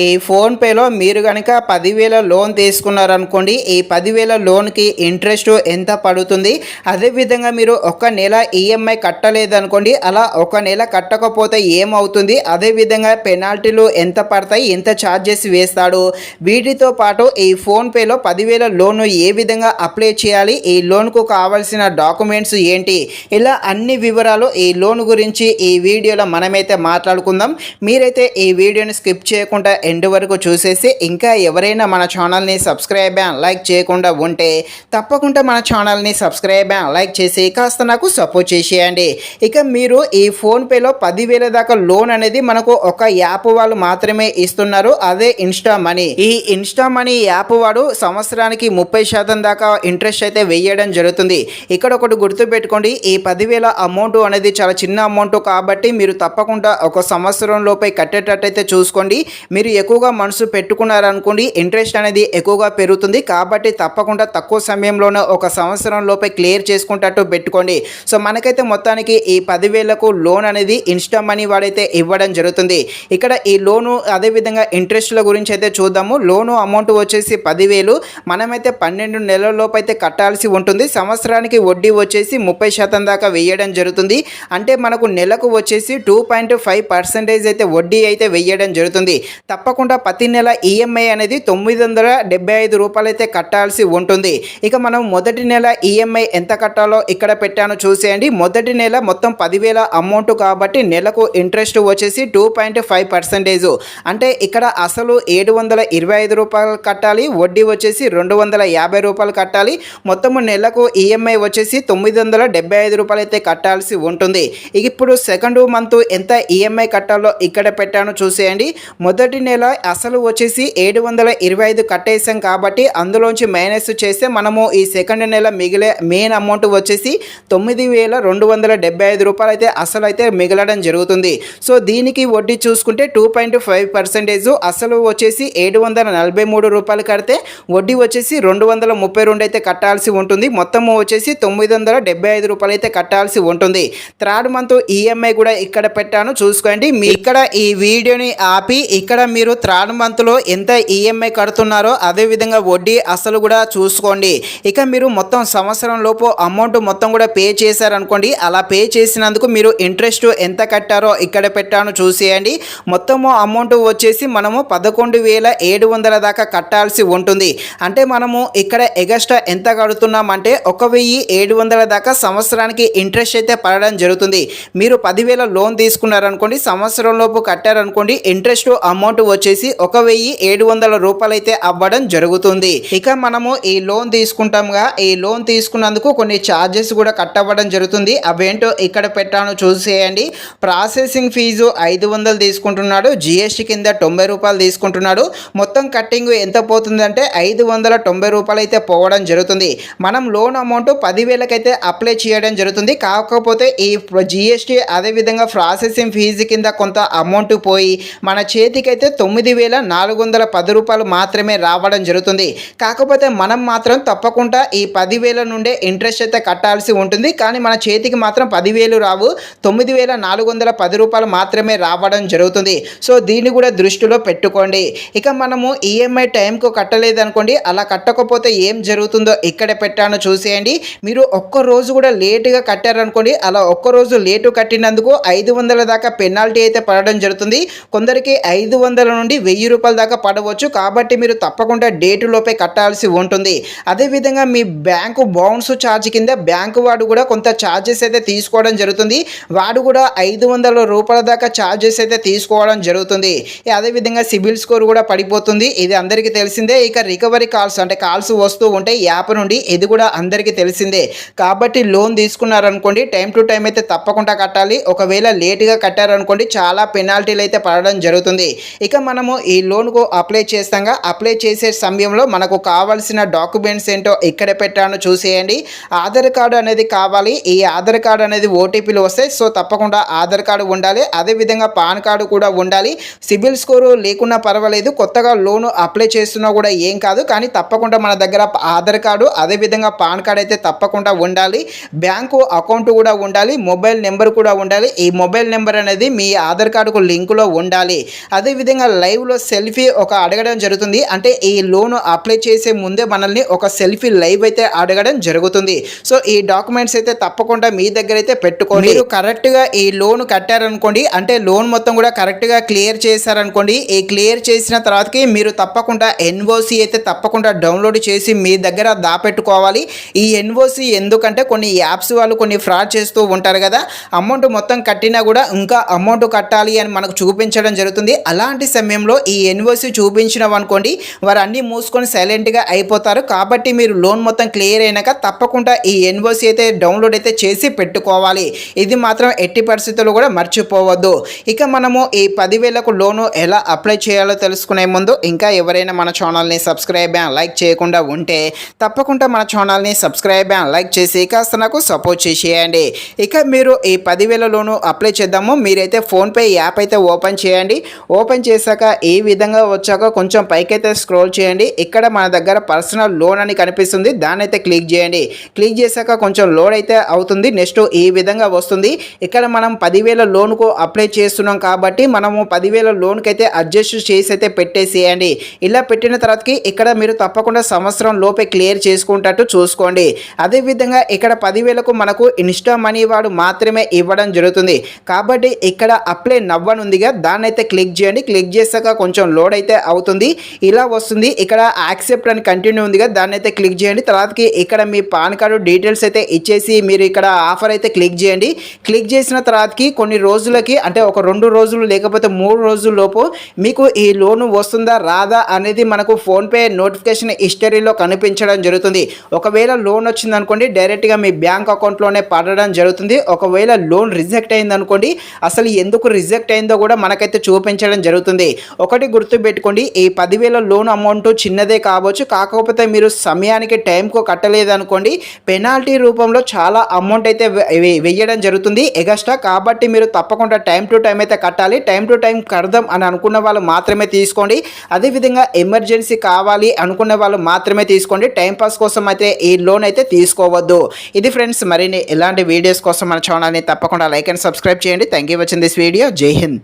ఈ ఫోన్‌పేలో మీరు గనక 10,000 లోన్ తీసుకున్నారనుకోండి. ఈ 10,000 లోన్‌కి ఇంట్రెస్ట్ ఎంత పడుతుంది? అదేవిధంగా మీరు ఒక నెల ఈఎంఐ కట్టలేదనుకోండి. అలా ఒక నెల కట్టకపోతే ఏమవుతుంది? అదేవిధంగా పెనాల్టీలు ఎంత పడతాయి? ఎంత ఛార్జెస్ వేస్తాడు? వీటితో పాటు ఈ ఫోన్‌పేలో 10,000 లోన్ ఏ విధంగా అప్లై చేయాలి? ఈ లోన్‌కు కావాల్సిన డాక్యుమెంట్స్ ఏంటి? ఇలా అన్ని వివరాలు ఈ లోన్ గురించి ఈ వీడియోలో మనమైతే మాట్లాడుకుందాం. మీరైతే ఈ వీడియోని స్కిప్ చేయకుండా ఎండ్ వరకు చూసేసి ఇంకా ఎవరైనా మన ఛానల్ని సబ్స్క్రైబ్ అండ్ లైక్ చేయకుండా ఉంటే తప్పకుండా మన ఛానల్ని సబ్స్క్రైబ్ అండ్ లైక్ చేసి కాస్త నాకు సపోర్ట్ చేసేయండి. ఇక మీరు ఈ ఫోన్పేలో 10,000 దాకా లోన్ అనేది మనకు ఒక యాప్ వాళ్ళు మాత్రమే ఇస్తున్నారు. అదే ఇన్స్టా మనీ. ఈ ఇన్స్టా మనీ యాప్ వాడు సంవత్సరానికి 30% దాకా ఇంట్రెస్ట్ అయితే వేయడం జరుగుతుంది. ఇక్కడ ఒకటి గుర్తుపెట్టుకోండి, ఈ 10,000 అమౌంట్ అనేది చాలా చిన్న అమౌంట్ కాబట్టి మీరు తప్పకుండా ఒక సంవత్సరం లోపే కట్టేటట్టయితే చూసుకోండి. మీరు ఎక్కువగా మనసు పెట్టుకున్నారనుకోండి ఇంట్రెస్ట్ అనేది ఎక్కువగా పెరుగుతుంది. కాబట్టి తప్పకుండా తక్కువ సమయంలోనే ఒక సంవత్సరం లోపే క్లియర్ చేసుకుంటట్టు పెట్టుకోండి. సో మనకైతే మొత్తానికి ఈ 10,000కు లోన్ అనేది ఇన్స్టా మనీ వాడైతే ఇవ్వడం జరుగుతుంది. ఇక్కడ ఈ లోను అదేవిధంగా ఇంట్రెస్ట్ల గురించి అయితే చూద్దాము. లోను అమౌంట్ వచ్చేసి 10,000 మనమైతే 12 నెలల లోపు అయితే కట్టాల్సి ఉంటుంది. సంవత్సరానికి వడ్డీ వచ్చేసి 30% దాకా వేయడం జరుగుతుంది. అంటే మనకు నెలకు వచ్చేసి 2.5% అయితే వడ్డీ అయితే వేయడం జరుగుతుంది. తప్పకుండా ప్రతి నెల ఈఎంఐ అనేది 975 రూపాయలు అయితే కట్టాల్సి ఉంటుంది. ఇక మనం మొదటి నెల ఈఎంఐ ఎంత కట్టాలో ఇక్కడ పెట్టాను చూసేయండి. మొదటి నెల మొత్తం 10,000 అమౌంట్ కాబట్టి నెలకు ఇంట్రెస్ట్ వచ్చేసి 2.5%. అంటే ఇక్కడ అసలు 725 రూపాయలు కట్టాలి, వడ్డీ వచ్చేసి 250 రూపాయలు కట్టాలి. మొత్తము నెలకు ఈఎంఐ వచ్చేసి 975 రూపాయలు అయితే కట్టాల్సి ఉంటుంది. ఇప్పుడు సెకండ్ మంత్ ఎంత ఈఎంఐ కట్టాలో ఇక్కడ పెట్టాను చూసేయండి. మొదటి నెల అసలు వచ్చేసి 725 కట్టేసాం కాబట్టి అందులోంచి మైనస్ చేస్తే మనము ఈ సెకండ్ నెల మిగిలే మెయిన్ అమౌంట్ వచ్చేసి 9,275 రూపాయలు అయితే అసలు అయితే మిగలడం జరుగుతుంది. సో దీనికి వడ్డీ చూసుకుంటే 2.5%. అసలు వచ్చేసి 743 రూపాయలు కడితే వడ్డీ వచ్చేసి 232 అయితే కట్టాల్సి ఉంటుంది. మొత్తము వచ్చేసి 975 రూపాయలు అయితే కట్టాల్సి ఉంటుంది. థర్డ్ మంత్ ఈఎంఐ కూడా ఇక్కడ పెట్టాను చూసుకోండి. మీ ఇక్కడ ఈ వీడియోని ఆపి ఇక్కడ మీరు థర్డ్ మంత్లో ఎంత ఈఎంఐ కడుతున్నారో అదేవిధంగా వడ్డీ అసలు కూడా చూసుకోండి. ఇక మీరు మొత్తం సంవత్సరం లోపు అమౌంట్ మొత్తం కూడా పే చేశారనుకోండి. అలా పే చేసినందుకు మీరు ఇంట్రెస్ట్ ఎంత కట్టారో ఇక్కడ పెట్టాను చూసేయండి. మొత్తము అమౌంట్ వచ్చేసి మనము 11,700 దాకా కట్టాల్సి ఉంటుంది. అంటే మనము ఇక్కడ ఎగస్ట్రా ఎంత కడుతున్నామంటే 1,700 దాకా సంవత్సరానికి ఇంట్రెస్ట్ అయితే పడడం జరుగుతుంది. మీరు 10,000 లోన్ తీసుకున్నారనుకోండి, సంవత్సరం లోపు కట్టారనుకోండి, ఇంట్రెస్ట్ అమౌంట్ వచ్చేసి 1,700 రూపాయలు అయితే అవ్వడం జరుగుతుంది. ఇక మనము ఈ లోన్ తీసుకుంటాంగా, ఈ లోన్ తీసుకున్నందుకు కొన్ని ఛార్జెస్ కూడా కట్టవ్వడం జరుగుతుంది. అవేంటో ఇక్కడ పెట్టాను చూసేయండి. ప్రాసెసింగ్ ఫీజు 500 తీసుకుంటున్నాడు, జిఎస్టీ కింద 90 రూపాయలు తీసుకుంటున్నాడు. మొత్తం కట్టింగ్ ఎంత పోతుందంటే 590 రూపాయలు అయితే పోవడం జరుగుతుంది. మనం లోన్ అమౌంట్ 10,000కి అయితే అప్లై చేయడం జరుగుతుంది. కాకపోతే ఈ జిఎస్టీ అదేవిధంగా ప్రాసెసింగ్ ఫీజు కింద కొంత అమౌంట్ పోయి మన చేతికైతే 9,410 రూపాయలు మాత్రమే రావడం జరుగుతుంది. కాకపోతే మనం మాత్రం తప్పకుండా ఈ 10,000 నుండే ఇంట్రెస్ట్ అయితే కట్టాల్సి ఉంటుంది. కానీ మన చేతికి మాత్రం 10,000 రావు, 9,410 రూపాయలు మాత్రమే రావడం జరుగుతుంది. సో దీన్ని కూడా దృష్టిలో పెట్టుకోండి. ఇక మనము ఈఎంఐ టైంకు కట్టలేదనుకోండి, అలా కట్టకపోతే ఏం జరుగుతుందో ఇక్కడ పెట్టాను చూసేయండి. మీరు ఒక్కరోజు కూడా లేటుగా కట్టారనుకోండి, అలా ఒక్కరోజు లేటు కట్టినందుకు 500 దాకా పెనాల్టీ అయితే పడడం జరుగుతుంది. కొందరికి 500 నుండి 1,000 రూపాయల దాకా పడవచ్చు. కాబట్టి మీరు తప్పకుండా డేటు లోపే కట్టాల్సి ఉంటుంది. అదేవిధంగా మీ బ్యాంకు బౌన్స్ ఛార్జ్ కింద బ్యాంకు వాడు కూడా కొంత ఛార్జెస్ అయితే తీసుకోవడం జరుగుతుంది. వాడు కూడా 500 రూపాయల దాకా ఛార్జెస్ అయితే తీసుకోవడం జరుగుతుంది. అదేవిధంగా సిబిల్ స్కోర్ కూడా పడిపోతుంది. ఇది అందరికీ తెలిసిందే. ఇక రికవరీ కాల్స్ అంటే కాల్స్ వస్తూ ఉంటాయి యాప్ నుండి, ఇది కూడా అందరికీ తెలిసిందే. కాబట్టి లోన్ తీసుకున్నారనుకోండి టైం టు టైం అయితే తప్పకుండా కట్టాలి. ఒకవేళ లేటుగా కట్టారనుకోండి చాలా పెనాల్టీలు అయితే పడడం జరుగుతుంది. ఇక మనము ఈ లోన్కు అప్లై చేస్తాంగా, అప్లై చేసే సమయంలో మనకు కావాల్సిన డాక్యుమెంట్స్ ఏంటో ఇక్కడ పెట్టాను చూసేయండి. ఆధార్ కార్డు అనేది కావాలి. ఈ ఆధార్ కార్డు అనేది ఓటీపీలు వస్తాయి. సో తప్పకుండా ఆధార్ కార్డు ఉండాలి. అదేవిధంగా పాన్ కార్డు కూడా ఉండాలి. సిబిల్ స్కోరు లేకున్నా పర్వాలేదు, కొత్తగా లోను అప్లై చేస్తున్నా కూడా ఏం కాదు. కానీ తప్పకుండా మన దగ్గర ఆధార్ కార్డు అదేవిధంగా పాన్ కార్డు అయితే తప్పకుండా ఉండాలి. బ్యాంకు అకౌంట్ కూడా ఉండాలి. మొబైల్ నెంబర్ కూడా ఉండాలి. ఈ మొబైల్ నెంబర్ అనేది మీ ఆధార్ కార్డుకు లింకులో ఉండాలి. అదేవిధంగా అదేవిధంగా లైవ్లో సెల్ఫీ ఒక అడగడం జరుగుతుంది. అంటే ఈ లోన్ అప్లై చేసే ముందే మనల్ని ఒక సెల్ఫీ లైవ్ అయితే అడగడం జరుగుతుంది. సో ఈ డాక్యుమెంట్స్ అయితే తప్పకుండా మీ దగ్గర అయితే పెట్టుకోండి. మీరు కరెక్ట్గా ఈ లోన్ కట్టారనుకోండి, అంటే లోన్ మొత్తం కూడా కరెక్ట్గా క్లియర్ చేశారనుకోండి, ఈ క్లియర్ చేసిన తర్వాతకి మీరు తప్పకుండా ఎన్ఓసి అయితే తప్పకుండా డౌన్లోడ్ చేసి మీ దగ్గర దాపెట్టుకోవాలి. ఈ ఎన్ఓసి ఎందుకంటే కొన్ని యాప్స్ వాళ్ళు కొన్ని ఫ్రాడ్ చేస్తూ ఉంటారు కదా, అమౌంట్ మొత్తం కట్టినా కూడా ఇంకా అమౌంట్ కట్టాలి అని మనకు చూపించడం జరుగుతుంది. అలాంటి సమయంలో ఈ ఎన్ఓసి చూపించినాం అనుకోండి, వారు అన్నీ మూసుకొని సైలెంట్గా అయిపోతారు. కాబట్టి మీరు లోన్ మొత్తం క్లియర్ అయినాక తప్పకుండా ఈ ఎన్ఓసి అయితే డౌన్లోడ్ అయితే చేసి పెట్టుకోవాలి. ఇది మాత్రం ఎట్టి పరిస్థితుల్లో కూడా మర్చిపోవద్దు. ఇక మనము ఈ 10,000కు లోను ఎలా అప్లై చేయాలో తెలుసుకునే ముందు ఇంకా ఎవరైనా మన ఛానల్ని సబ్స్క్రైబ్ అండ్ లైక్ చేయకుండా ఉంటే తప్పకుండా మన ఛానల్ని సబ్స్క్రైబ్ అండ్ లైక్ చేసి కాస్త నాకు సపోర్ట్ చేసేయండి. ఇక మీరు ఈ 10,000 లోను అప్లై చేద్దాము. మీరైతే ఫోన్పే యాప్ అయితే ఓపెన్ చేయండి. ఓపెన్ చేశాక ఈ విధంగా వచ్చాక కొంచెం పైకైతే స్క్రోల్ చేయండి. ఇక్కడ మన దగ్గర పర్సనల్ లోన్ అని కనిపిస్తుంది, దాన్ని అయితే క్లిక్ చేయండి. క్లిక్ చేశాక కొంచెం లోడ్ అయితే అవుతుంది. నెక్స్ట్ ఈ విధంగా వస్తుంది. ఇక్కడ మనం 10,000 లోన్కు అప్లై చేస్తున్నాం కాబట్టి మనము 10,000 లోన్కి అయితే అడ్జస్ట్ చేసి అయితే పెట్టేసేయండి. ఇలా పెట్టిన తర్వాతకి ఇక్కడ మీరు తప్పకుండా సంవత్సరం లోపే క్లియర్ చేసుకుంటట్టు చూసుకోండి. అదేవిధంగా ఇక్కడ 10,000కు మనకు ఇన్స్టా మనీ వాడు మాత్రమే ఇవ్వడం జరుగుతుంది. కాబట్టి ఇక్కడ అప్లై నవ్వనుందిగా, దాన్ని అయితే క్లిక్ చేయండి. క్లిక్ చేశాక కొంచెం లోడ్ అయితే అవుతుంది. ఇలా వస్తుంది. ఇక్కడ యాక్సెప్ట్ అని కంటిన్యూ ఉందిగా, దాన్ని అయితే క్లిక్ చేయండి. తర్వాతకి ఇక్కడ మీ పాన్ కార్డు డీటెయిల్స్ అయితే ఇచ్చేసి మీరు ఇక్కడ ఆఫర్ అయితే క్లిక్ చేయండి. క్లిక్ చేసిన తర్వాతకి కొన్ని రోజులకి, అంటే ఒక 2 రోజులు లేకపోతే 3 రోజుల లోపు మీకు ఈ లోను వస్తుందా రాదా అనేది మనకు ఫోన్పే నోటిఫికేషన్ హిస్టరీలో కనిపించడం జరుగుతుంది. ఒకవేళ లోన్ వచ్చింది అనుకోండి, డైరెక్ట్గా మీ బ్యాంక్ అకౌంట్లోనే పడడం జరుగుతుంది. ఒకవేళ లోన్ రిజెక్ట్ అయింది అనుకోండి, అసలు ఎందుకు రిజెక్ట్ అయిందో కూడా మనకైతే చూపించడం జరుగుతుంది. ఒకటి గుర్తుపెట్టుకోండి, ఈ 10,000 లోన్ అమౌంట్ చిన్నదే కావచ్చు, కాకపోతే మీరు సమయానికి టైంకు కట్టలేదనుకోండి, పెనాల్టీ రూపంలో చాలా అమౌంట్ అయితే వెయ్యడం జరుగుతుంది ఎగస్ట్రా. కాబట్టి మీరు తప్పకుండా టైం టు టైం అయితే కట్టాలి. టైం టు టైం కడదాం అని అనుకున్న వాళ్ళు మాత్రమే తీసుకోండి. అదేవిధంగా ఎమర్జెన్సీ కావాలి అనుకున్న వాళ్ళు మాత్రమే తీసుకోండి. టైంపాస్ కోసం అయితే ఈ లోన్ అయితే తీసుకోవద్దు. ఇది ఫ్రెండ్స్, మరిన్ని ఇలాంటి వీడియోస్ కోసం మన ఛానల్ని తప్పకుండా లైక్ అండ్ సబ్స్క్రైబ్ చేయండి. Thank you watching this video. జై హింద్.